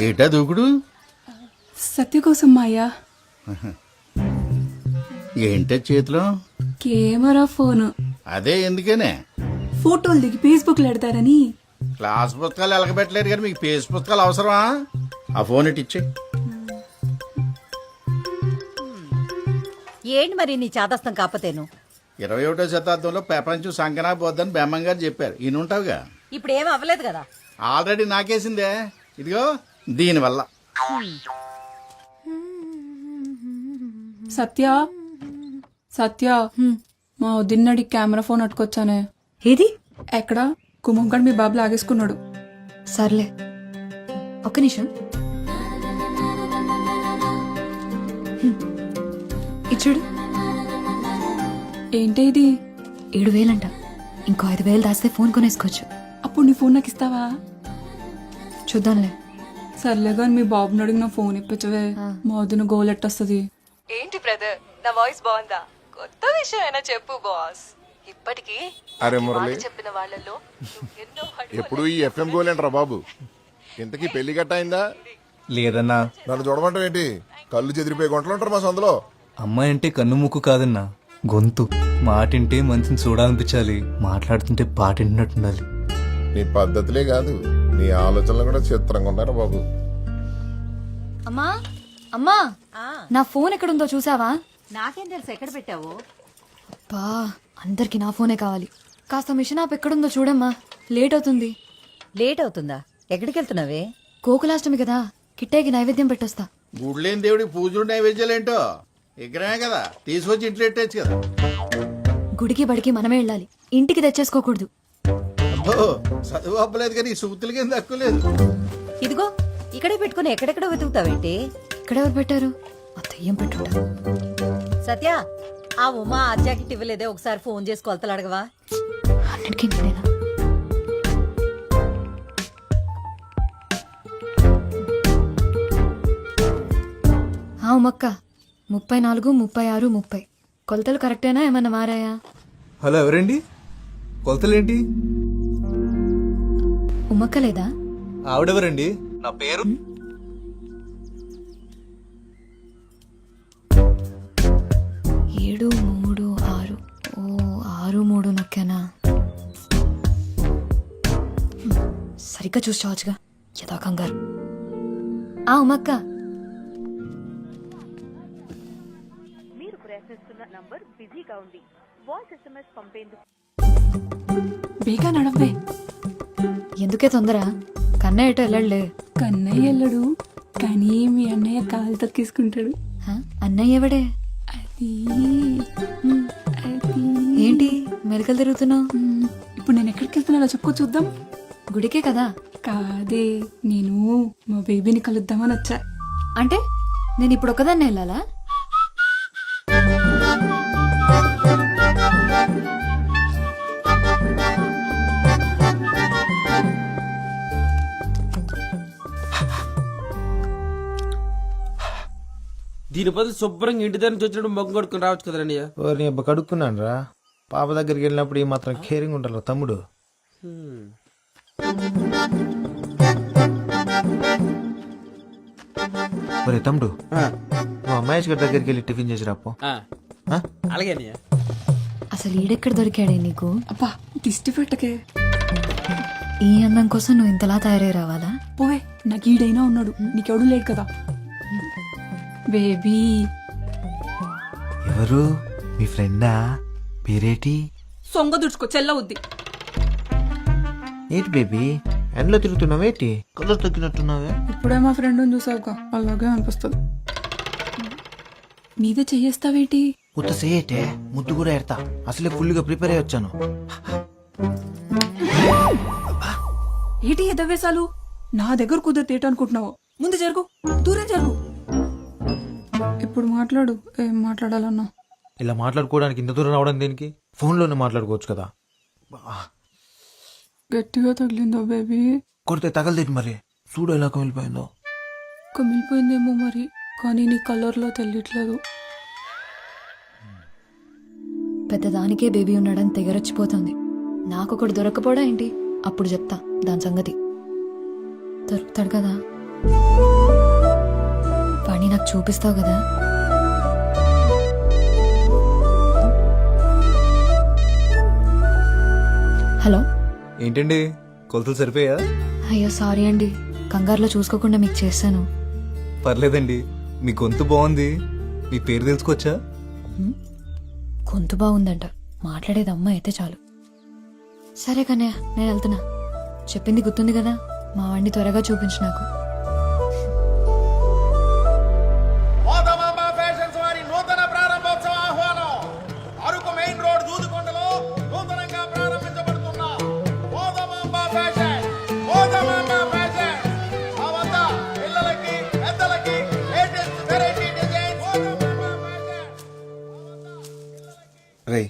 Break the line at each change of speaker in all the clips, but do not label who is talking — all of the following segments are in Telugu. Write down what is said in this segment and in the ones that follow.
ఏటా దూకుడు?
సత్య కోసం మాయా.
ఏంటే చేతిలో?
Camera phone.
అదే ఎందుకనే?
ఫోటోలు దిగి ఫేస్బుక్ లో పెడతారని.
క్లాస్ పుస్తకాలు ఎలకబెట్టలేరు కానీ మీకు పేజ్ పుస్తకాలు అవసరమా? ఆ ఫోన్ ఇటు ఇచ్చే.
ఏంటి మరి నీ చాదస్తం కాకపోతేను?
21వ శతాబ్దంలో ప్రపంచం సంకనా పోద్దని బెమ్మం గారు చెప్పారు. ఈయనుంటావుగా.
ఇప్పుడు ఏం అవ్వలేదు కదా.
ఆల్రెడీ నాకేసిందే. ఇదిగో దీనివల్ల.
సత్య సత్య మా వదిన్నడి కెమెరా ఫోన్ అట్టుకొచ్చానే.
ఏది?
ఎక్కడ? కుమంకడ్ మీ బాబు లాగేసుకున్నాడు.
సర్లే ఒక్క నిమిషం. ఇచ్చుడు.
ఏంటి ఇది?
7,000 అంట. ఇంకో 5,000 దాస్తే ఫోన్ కొనేసుకోవచ్చు.
అప్పుడు నీ ఫోన్ నాకు ఇస్తావా?
చూద్దాంలే.
సర్లే కానీ మీ బాబుని అడిగి నా ఫోన్ ఇప్పించవే. మా వదిన గోల్ ఎట్టొస్తుంది.
ఏంటి బ్రదర్, నా వాయిస్ బాగుందా? కొత్త విషయం అయినా చెప్పు బాస్. ఇప్పటికీ
అరే మురళి,
చెప్పిన వాళ్ళలో ఎన్నో
ఎప్పుడు ఈ ఎఫ్ఎం గోలేంట్రా బాబు? ఇంతకీ పెళ్లి గట్ట అయిందా?
లేదన్నా.
నన్ను చూడమంటావు ఏంటి? కళ్ళు చెదిరిపోయి గుంటలు ఉంటారు మా సందులో.
అమ్మాయి అంటే కన్ను ముక్కు కాదన్నా, గొంతు. మాటింటే మనిషిని చూడాలనిపించాలి, మాట్లాడుతుంటే పాటింటున్నట్టుండాలి.
నీ పద్ధతులే కాదు, నీ ఆలోచనలు కూడా చిత్రంగా ఉన్నారు బాబు.
అమ్మా అమ్మా, నా ఫోన్ ఎక్కడుందో చూసావా?
నాకేం తెలుసు ఎక్కడ పెట్టావు?
అబ్బా, అందరికి నా ఫోనే కావాలి. కాస్త మిషన్ ఆప్ ఎక్కడుందో చూడమ్మా, లేట్ అవుతుంది.
లేట్ అవుతుందా? ఎక్కడికి వెళ్తున్నావే?
గోకులాష్టమి కదా, కిట్టేకి నైవేద్యం పెట్టొస్తా.
గుడ్లేని దేవుడికి పూజలు నైవేద్యాలేంటో ఇక్కడే కదా, తీసుకొచ్చి ఇంట్లో పెట్టచ్చు కదా.
గుడికి బడికి మనమే వెళ్ళాలి, ఇంటికి తెచ్చేసుకోకూడదు.
అబ్బో, చదువు అవ్వలేదు కానీ ఈ సూతులకి ఏం తక్కువ లేదు.
ఇదిగో ఇక్కడే పెట్టుకుని ఎక్కడెక్కడో వెతుకుతావేంటి?
ఇక్కడెవరు పెట్టారు? ఆ దయ్యం పెట్టుంటా.
సత్య, ఆ ఉమా ఆ జాకెట్ ఇవ్వలేదే, ఒకసారి ఫోన్ చేసి కొలతలు అడగవా?
అన్నిటికీ నేనేనా? ఉమక్క, 34, 36, 30 కొలతలు కరెక్టేనా? ఏమన్నా మారాయా?
హలో, ఎవరండి? కొలతలేంటి?
ఉమక్క లేదా?
ఆవిడెవరండి? నా పేరు
7, 3, 6. ఓ 6, 3 నొక్కానా? సరిగ్గా చూసి చావచ్చుగా, యథా కంగారు. ఉమక్క,
బేగా నడవే.
ఎందుకే తొందర? కన్నయ్య ఎటో వెళ్ళలే.
కన్నయ్య వెళ్ళడు, కానీ మీ అన్నయ్య కాలు తొక్కేసుకుంటాడు.
అన్నయ్య ఎవడే?
అది
ఏంటి మెలకలు తిరుగుతున్నావు?
ఇప్పుడు నేను ఎక్కడికి వెళ్తున్నానో చెప్పుకో చూద్దాం.
గుడికే కదా?
కాదే, నేను మా బేబీని కలుద్దామని వచ్చా.
అంటే నేను ఇప్పుడు ఒకదాన్ని వెళ్ళాలా?
దీని బదులు శుభ్రంగా ఇంటి దగ్గర నుంచి వచ్చినప్పుడు మొగ్గు కొడుకుని రావచ్చు కదా అన్నయ్య.
నీ అబ్బా కడుక్కున్నాను రా. పాప దగ్గరికి వెళ్ళినప్పుడు ఈ మాత్రం కేరింగ్ ఉంటారు తమ్ముడు. ఒరే తమ్ముడు, నువ్వు మహేష్ గారి దగ్గరికి వెళ్ళి టిఫిన్ చేసి రాపో.
అలాగే అన్నయ్య.
అసలు ఈడెక్కడ దొరికాడే నీకు?
అబ్బా దిష్టి పెట్టకే.
ఈ అందం కోసం నువ్వు ఇంతలా తయారై రావాలా?
పోవే, నాకు ఈడైనా ఉన్నాడు, నీకెవడు లేడు కదా. బేబీ.
ఎవరు? మీ ఫ్రెండా? పేరేటి?
సొంగ దుడుచుకో, చెల్లవుద్ది.
ఏంటి బేబీ ఎండలో తిరుగుతున్నావేటి? కలర్ తగ్గినట్టున్నావే.
ఇప్పుడే మా ఫ్రెండ్ చూసావుగా, అలాగే అనిపిస్తుంది. మీదే చెయ్యేస్తావేటి?
ఉత్త సేయటే, ముద్దు కూడా ఎడతా. అసలే ఫుల్గా ప్రిపేర్ అయ్యి వచ్చాను.
ఏటి ఎదవేశాలు? నా దగ్గర కుదిరితే ఏటనుకుంటున్నావు? ముందు జరుగు, దూరం జరుగు. ఇప్పుడు మాట్లాడు, ఏం మాట్లాడాలన్నా.
ఇలా మాట్లాడుకోవడానికి ఇంత దూరం రావడం దేనికి? ఫోన్లోనే మాట్లాడుకోవచ్చు కదా.
గట్టిగా తగిలిందో బేబీ?
కొడితే తగలదేటి మరి. చూడు ఎలా కమిలిపోయిందో.
కమిలిపోయిందేమో మరి, కానీ నీ కలర్లో తెలియట్లేదు.
పెద్దదానికే బేబీ ఉన్నాడని తెగరచ్చిపోతుంది. నాకొకడు దొరకపోవడా ఏంటి? అప్పుడు చెప్తా దాని సంగతి. దొరుకుతాడు కదా, వాణ్ణి నాకు చూపిస్తావు కదా? హలో,
ఏంటండి కొలతలు సరిపోయా?
అయ్యో సారీ అండి, కంగారులో చూసుకోకుండా మీకు చేశాను.
పర్లేదండి, మీ గొంతు బాగుంది. మీ పేరు తెలుసుకోవచ్చా?
గొంతు బాగుందంట, మాట్లాడేది అమ్మ అయితే చాలు. సరే కన్నయ్య, నేను వెళ్తున్నా. చెప్పింది గుర్తుంది కదా, మా వాడిని త్వరగా చూపించు నాకు.
కోదమాంబ ఫ్యాషన్స్ వారి నూతన ప్రారంభోత్సవ ఆహ్వానం. అరకు మెయిన్ రోడ్ దూదుకొండలో నూతనంగా ప్రారంభించబడుతున్న కోదమాంబ ఫ్యాషన్. కోదమాంబ ఫ్యాషన్ మా వద్ద పిల్లలకి పెద్దలకి latest variety designs. Kodamamba fashion.
రే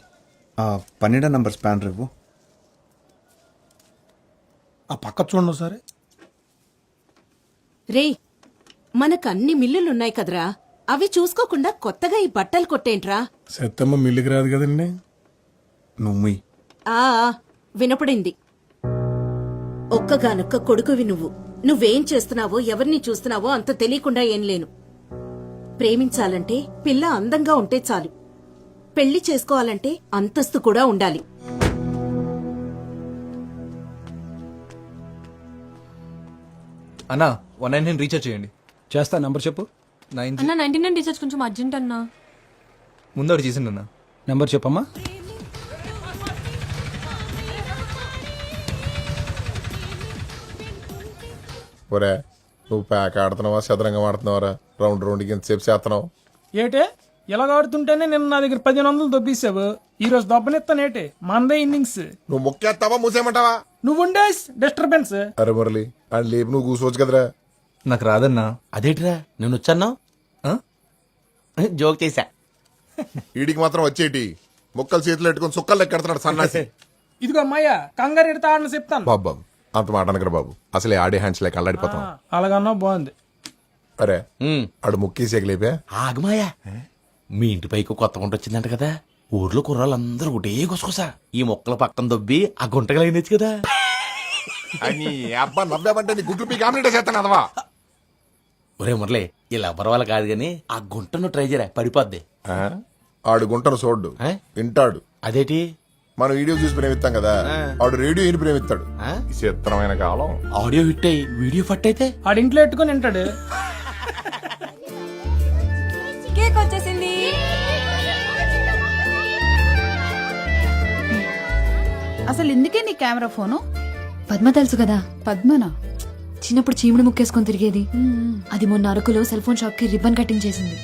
12 నంబర్ స్పాన్ రేపు
ఆ పక్క చూడండి సరే.
రే, మనకన్ని మిల్లులున్నాయి కదరా, అవి చూసుకోకుండా కొత్తగా ఈ బట్టలు కొట్టేంట్రా?
సెత్తమ్మ మిల్లికి రాదు కదండి.
నువ్వు
ఆ వినపడింది. ఒక్కగానొక్క కొడుకువి నువ్వు. నువ్వేం చేస్తున్నావో ఎవరిని చూస్తున్నావో అంత తెలియకుండా ఏం లేను. ప్రేమించాలంటే పిల్ల అందంగా ఉంటే చాలు. పెళ్లి చేసుకోవాలంటే అంతస్తు కూడా ఉండాలి.
అన్నా 199 రీఛార్జ్ చేయండి.
చేస్తా, నంబర్ చెప్పు.
9
అన్న 99 రీఛార్జ్ కొంచెం అర్జెంట్ అన్నా.
ముందు ఒకటి చేసిండు అన్న.
నంబర్ చెప్పమ్మా.
ఒరే నువ్వు ప్యాక్ ఆడుతున్నావా చదరంగం ఆడుతున్నావరా? రౌండ్ రౌండ్కి ఎంతసేపు చేస్తున్నావు?
ఏటే ఇలాగ ఆడుతుంటేనే నిన్న నా దగ్గర 1500 దొబ్బేసావు. ఈ రోజు దొబ్బనిస్తానేటే, మనదే ఇన్నింగ్స్.
నువ్వు మొక్కేస్తావా మూసేయమంటావా?
నువ్వు ఉండే డిస్టర్బెన్స్.
అరే మురళి అని లేపు నువ్వు కూర్చోవచ్చు కదరా.
నాకు రాదన్నా.
అదేంటిరా నేను వచ్చాను
ఆ?
జోక్ చేశా.
వీడికి మాత్రం వచ్చేటి మొక్కలు చేతులు పెట్టుకుని సుక్కలు లెక్కెడుతున్నాడు సన్నాసి.
ఇదిగో అమ్మాయ్యా, కంగారు ఎడతా ఆడని చెప్తాను.
బాబు బాబు అంత మాట అనకరా బాబు, అసలే ఆడే హ్యాండ్స్ లేక అల్లాడిపోతాం.
అలాగన్నా బాగుంది.
అరే ఆడు ముక్కేసేక లేపా.
ఆగమాయా, మీ ఇంటి పైకి కొత్త గుంట వచ్చిందంట కదా, ఊర్లో కుర్రాళ్ళందరూ ఒకటే గుసగుస ఈ మొక్కల పక్కన దొబ్బి ఆ గుంటగా అయినచ్చు కదా.
అని అబ్బా నవ్వామంటే నీ గుడ్లు పీకి ఆమ్లెట్ చేస్తాను అదవా.
ఒరే మురళి, ఇలా ఎవరి వాళ్ళ కాదు గాని ఆ గుంటను ట్రై చేయరా, పడిపోద్ది.
ఆడు గుంటను చూడ్డు
ఆ?
వింటాడు.
అదేటి
మనం వీడియో చూసి ప్రేమిస్తాం కదా, ఆడు రేడియో విని ప్రేమిస్తాడు.
ఆ?
ఈ చిత్రమైన కాలం.
ఆడియో హిట్ అయ్యి వీడియో ఫట్ అయితే
ఆడింట్లో ఎట్టుకుని వింటాడు.
కేక్ వచ్చేసింది.
అసలు ఎందుకే నీ కెమెరా ఫోను?
పద్మ తెలుసు కదా,
పద్మనా?
చిన్నప్పుడు చీముడు ముక్కేసుకొని తిరిగేది. అది మొన్న అరకులో సెల్ ఫోన్ షాప్ కి రిబ్బన్ కటింగ్ చేసింది.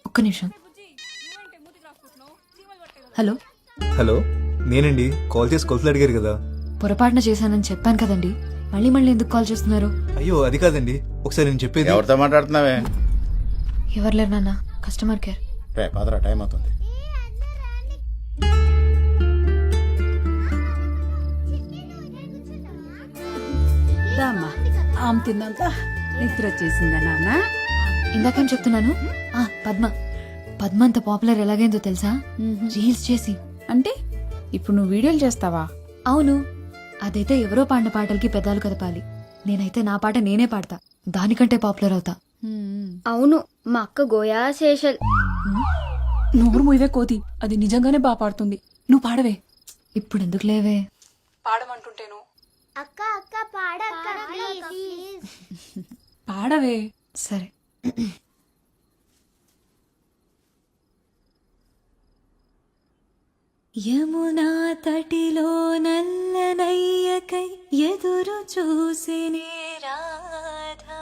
ఒక్క నిమిషం. హలో,
హలో, నేనండి. కాల్ చేసి కొలతలు అడిగారు కదా.
పొరపాటున చేశానని చెప్పాను కదండి, మళ్ళీ మళ్ళీ ఎందుకు కాల్ చేస్తున్నారు?
అయ్యో అది కాదండి, ఒకసారి నేను చెప్పేది.
ఎవరితో మాట్లాడుతున్నావే?
ఎవరు లేరు నాన్న, కస్టమర్ కేర్.
రే పదరా, టైం అవుతుంది.
దామ్మా, ఆమె తిన్నంత నిద్ర వచ్చేసిందా నాన్న?
ఇందాకేం చెప్తున్నాను? పద్మ పద్మ అంత పాపులర్ ఎలాగైందో తెలుసా? రీల్స్ చేసి.
అంటే ఇప్పుడు నువ్వు వీడియోలు చేస్తావా?
అవును, అదైతే ఎవరో పాడిన పాటలకి పెదాలు కదపాలి. నేనైతే నా పాట నేనే పాడతా, దానికంటే పాపులర్ అవుతా.
అవును, మా అక్క గోయా శేషల్.
నోరు మూయవే కోతి, అది నిజంగానే బాగా పాడుతుంది. నువ్వు పాడవే.
ఇప్పుడు ఎందుకు లేవే?
పాడమంటుంటేను.
అక్క అక్క పాడక్క
పాడవే.
సరే. యమునా తటిలో నల్లనయ్యకై ఎదురు చూసినే రాధా,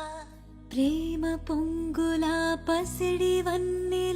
ప్రేమ పొంగులా పసిడి వన్నె